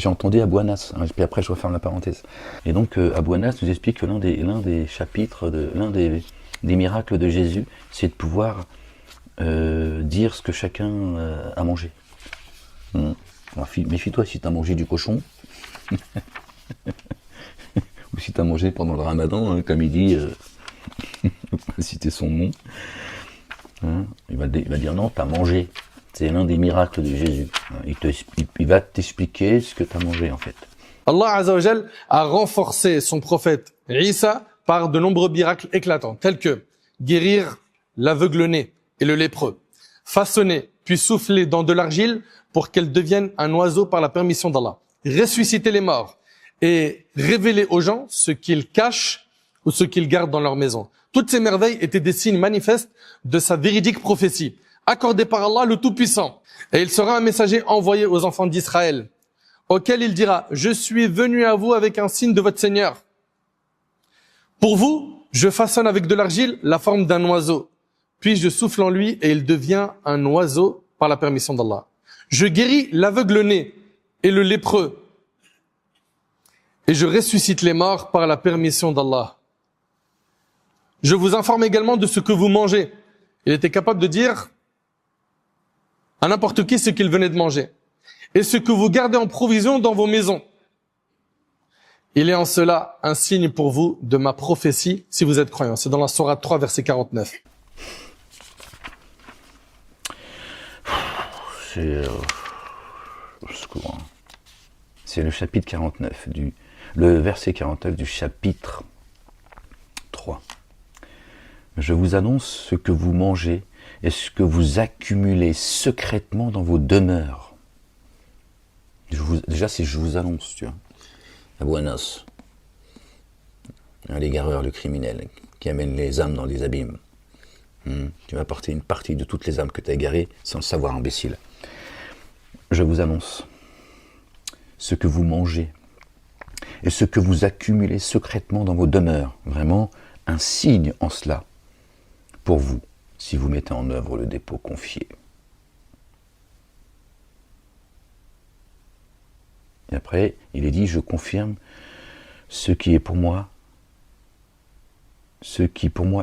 j'ai entendu Abou Anas, hein, puis après je referme la parenthèse. Et donc Abou Anas nous explique que l'un des chapitres, des miracles de Jésus, c'est de pouvoir dire ce que chacun a mangé. Alors, méfie-toi si tu as mangé du cochon, ou si tu as mangé pendant le ramadan, hein, comme il dit, citer son nom. Hein, il va dire non, tu as mangé. C'est l'un des miracles de Jésus. Il va t'expliquer ce que tu as mangé en fait. Allah Azza wa Jal a renforcé son prophète Isa par de nombreux miracles éclatants, tels que guérir l'aveugle-né et le lépreux, façonner puis souffler dans de l'argile pour qu'elle devienne un oiseau par la permission d'Allah, ressusciter les morts et révéler aux gens ce qu'ils cachent ou ce qu'ils gardent dans leur maison. Toutes ces merveilles étaient des signes manifestes de sa véridique prophétie, accordée par Allah le Tout-Puissant. Et il sera un messager envoyé aux enfants d'Israël, auquel il dira « Je suis venu à vous avec un signe de votre Seigneur. Pour vous, je façonne avec de l'argile la forme d'un oiseau. Puis je souffle en lui et il devient un oiseau par la permission d'Allah. Je guéris l'aveugle-né et le lépreux. Et je ressuscite les morts par la permission d'Allah. Je vous informe également de ce que vous mangez. » Il était capable de dire à n'importe qui ce qu'il venait de manger. Et ce que vous gardez en provision dans vos maisons. Il est en cela un signe pour vous de ma prophétie si vous êtes croyants. C'est dans la sourate 3, verset 49. C'est le chapitre 49, le verset 49 du chapitre 3. Je vous annonce ce que vous mangez et ce que vous accumulez secrètement dans vos demeures. Déjà, c'est je vous annonce, tu vois. Abou Anas, l'égareur, le criminel, qui amène les âmes dans les abîmes. Tu vas apporter une partie de toutes les âmes que tu as égarées sans le savoir, imbécile. Je vous annonce ce que vous mangez et ce que vous accumulez secrètement dans vos demeures. Vraiment, un signe en cela pour vous, si vous mettez en œuvre le dépôt confié. Et après, il est dit, je confirme ce qui pour moi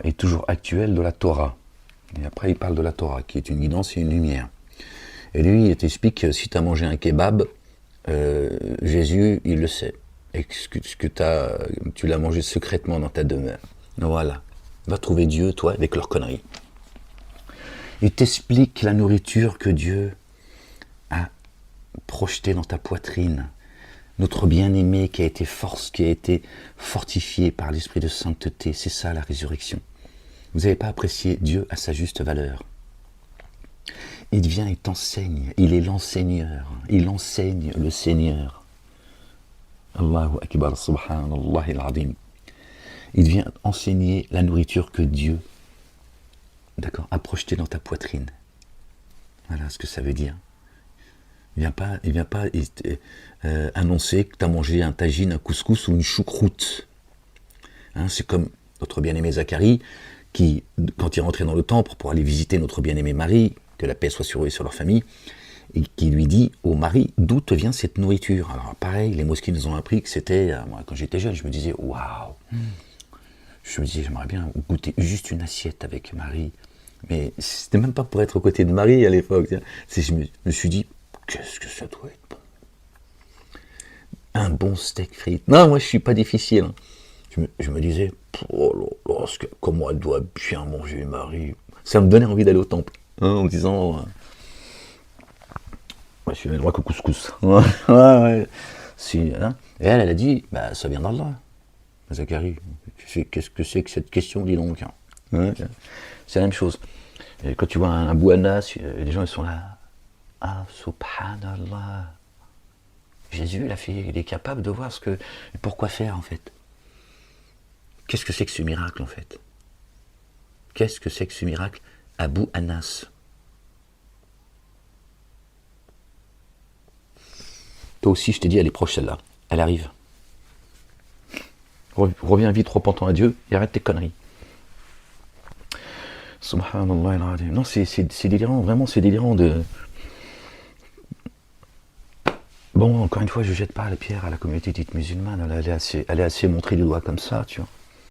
est toujours actuel de la Torah. Et après, il parle de la Torah, qui est une guidance et une lumière. Et lui, il t'explique que si tu as mangé un kebab, Jésus, il le sait. Et que tu l'as mangé secrètement dans ta demeure. Voilà. Va trouver Dieu, toi, avec leurs conneries. Il t'explique la nourriture que Dieu a projetée dans ta poitrine. Notre bien-aimé qui a été fortifié par l'esprit de sainteté. C'est ça la résurrection. Vous n'avez pas apprécié Dieu à sa juste valeur. Il vient et t'enseigne. Il est l'enseigneur. Il enseigne le Seigneur. Allahu Akbar, subhanallah al-azim. Il vient enseigner la nourriture que Dieu, a projetée dans ta poitrine. Voilà ce que ça veut dire. Il vient pas annoncer que tu as mangé un tagine, un couscous ou une choucroute. C'est comme notre bien-aimé Zacharie, qui, quand il rentrait dans le temple pour aller visiter notre bien-aimé Marie, que la paix soit sur eux et sur leur famille, et qui lui dit au mari, d'où te vient cette nourriture? Alors pareil, les mosquées nous ont appris que c'était, moi quand j'étais jeune, je me disais, waouh, je me disais, j'aimerais bien goûter juste une assiette avec Marie, mais c'était même pas pour être aux côtés de Marie à l'époque, je me suis dit, qu'est-ce que ça doit être bon. Un bon steak frites. Non, moi je suis pas difficile. Je me disais, oh là, comment elle doit bien manger Marie. Ça me donnait envie d'aller au temple, en me disant, je suis le droit qu'au couscous. Ouais. Et elle a dit, ça vient d'Allah. Zacharie, qu'est-ce que c'est que cette question, dis donc. C'est la même chose. Et quand tu vois un Abou Anas, les gens ils sont là. Ah, subhanallah. Jésus, il est capable de voir pourquoi faire en fait. Qu'est-ce que c'est que ce miracle en fait? Qu'est-ce que c'est que ce miracle? Abou Anas. Toi aussi, je t'ai dit, elle est proche celle-là. Elle arrive. Reviens vite, repentant à Dieu et arrête tes conneries. Subhanallah. Non, c'est délirant, vraiment, c'est délirant de Bon, encore une fois, je jette pas la pierre à la communauté dite musulmane. Elle est assez montrée du doigt comme ça, tu vois.